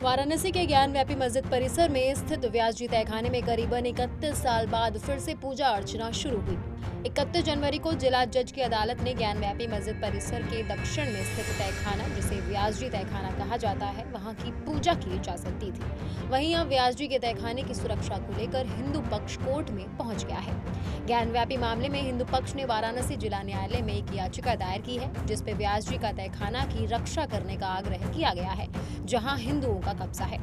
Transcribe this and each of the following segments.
वाराणसी के ज्ञानव्यापी मस्जिद परिसर में स्थित व्यासजी तहखाने में करीबन 31 साल बाद फिर से पूजा अर्चना शुरू हुई। 31 जनवरी को जिला जज की अदालत ने ज्ञानव्यापी मस्जिद परिसर के दक्षिण में स्थित तहखाना, जिसे व्यासजी तहखाना कहा जाता है, वहां की पूजा की इजाजत दी थी। वहीं अब व्यासजी के तहखाने की सुरक्षा को लेकर हिंदू पक्ष कोर्ट में पहुंच गया है। ज्ञानव्यापी मामले में हिंदू पक्ष ने वाराणसी जिला न्यायालय में एक याचिका दायर की है, जिसपे व्यासजी का तहखाना की रक्षा करने का आग्रह किया गया है, जहां हिंदुओं का कब्जा है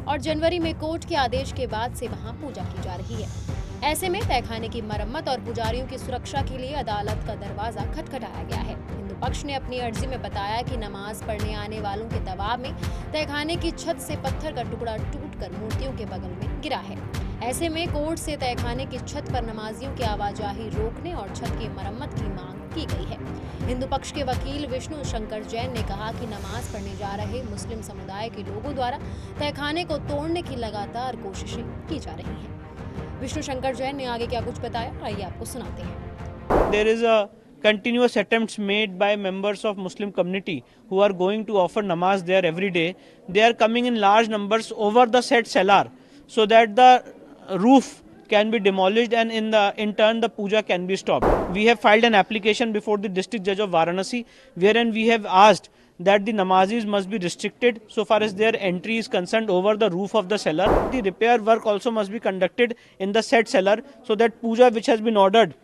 और जनवरी में कोर्ट के आदेश के बाद से वहां पूजा की जा रही है। ऐसे में तहखाने की मरम्मत और पुजारियों की सुरक्षा के लिए अदालत का दरवाजा खटखटाया गया है। हिंदू पक्ष ने अपनी अर्जी में बताया कि नमाज पढ़ने आने वालों के दबाव में तहखाने की छत से पत्थर का टुकड़ा टूटकर मूर्तियों के बगल में गिरा है। ऐसे में कोर्ट से तहखाने की छत पर नमाजियों की आवाजाही रोकने और छत की मरम्मत की मांग की गई है। हिंदू पक्ष के वकील विष्णु शंकर जैन ने कहा कि नमाज पढ़ने जा रहे मुस्लिम समुदाय के लोगों द्वारा तहखाने को तोड़ने की लगातार कोशिशें की जा रही हैं। विष्णु शंकर जैन ने आगे क्या कुछ बताया, आइए आपको सुनाते हैं। There is a continuous attempts made by members of Muslim community who are going to offer namaz there every day. They are coming in large numbers over the said cellar, so that the roof can be demolished and in turn the puja can be stopped. We have filed an application before the district judge of Varanasi, wherein we have asked that the namazis must be restricted so far as their entry is concerned over the roof of the cellar. The repair work also must be conducted in the said cellar, so that puja which has been ordered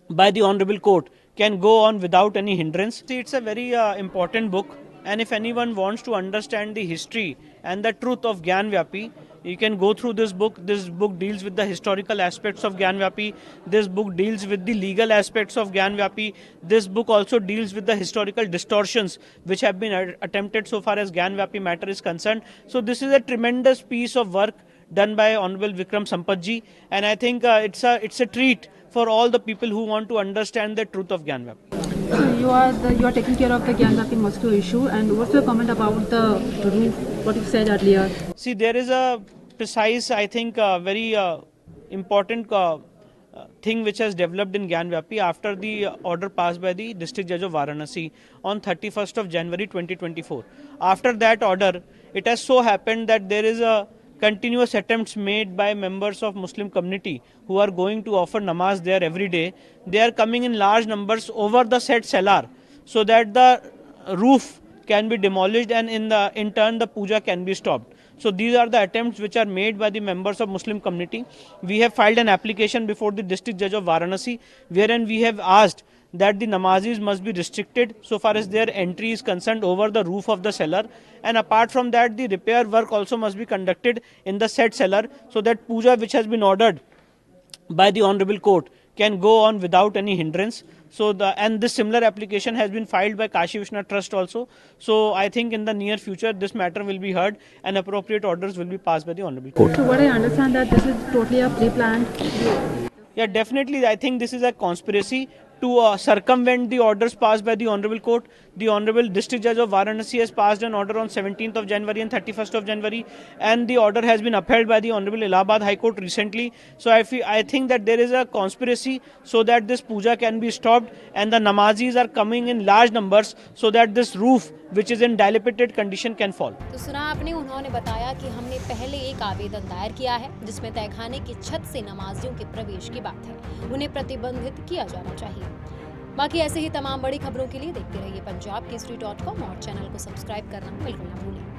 by the honorable court can go on without any hindrance. See, it's a very important book, and if anyone wants to understand the history and the truth of Gyanvapi, you can go through this book. This book deals with the historical aspects of Gyanvapi. This book deals with the legal aspects of Gyanvapi. This book also deals with the historical distortions which have been attempted so far as Gyanvapi matter is concerned. So this is a tremendous piece of work done by Honorable Vikram Sampath-ji, and I think it's a treat for all the people who want to understand the truth of Gyanvapi. So you are taking care of the Gyanvapi mosque issue, and what's your comment about the roof? What you said earlier? See, there is a precise, I think, very important thing which has developed in Gyanvapi after the order passed by the district judge of Varanasi on 31st of January 2024. After that order, it has so happened that there is a continuous attempts made by members of Muslim community who are going to offer namaz there every day. They are coming in large numbers over the said cellar, so that the roof can be demolished and in turn the puja can be stopped. So these are the attempts which are made by the members of Muslim community. We have filed an application before the district judge of Varanasi, wherein we have asked that the namazis must be restricted so far as their entry is concerned over the roof of the cellar, and apart from that the repair work also must be conducted in the said cellar, so that puja which has been ordered by the honorable court can go on without any hindrance. So this similar application has been filed by Kashi Vishwanath Trust also. So I think in the near future this matter will be heard and appropriate orders will be passed by the honorable court. So what I understand that this is totally a pre-planned. Yeah, definitely. I think this is a conspiracy to circumvent the orders passed by the honorable court. The honorable district judge of Varanasi has passed an order on 17th of January and 31st of January, and the order has been upheld by the honorable Allahabad High Court recently. So I think that there is a conspiracy so that this puja can be stopped, and the namazis are coming in large numbers so that this roof which is in dilapidated condition can fall. तो सुना आपने, उन्होंने बताया कि हमने पहले एक आवेदन दायर किया है, जिसमें तहखाने की छत से नमाजियों के प्रवेश की बात है, उन्हें प्रतिबंधित किया जाना चाहिए। बाकी ऐसे ही तमाम बड़ी खबरों के लिए देखते रहिए punjabkesari.com और चैनल को सब्सक्राइब करना बिल्कुल ना भूलें।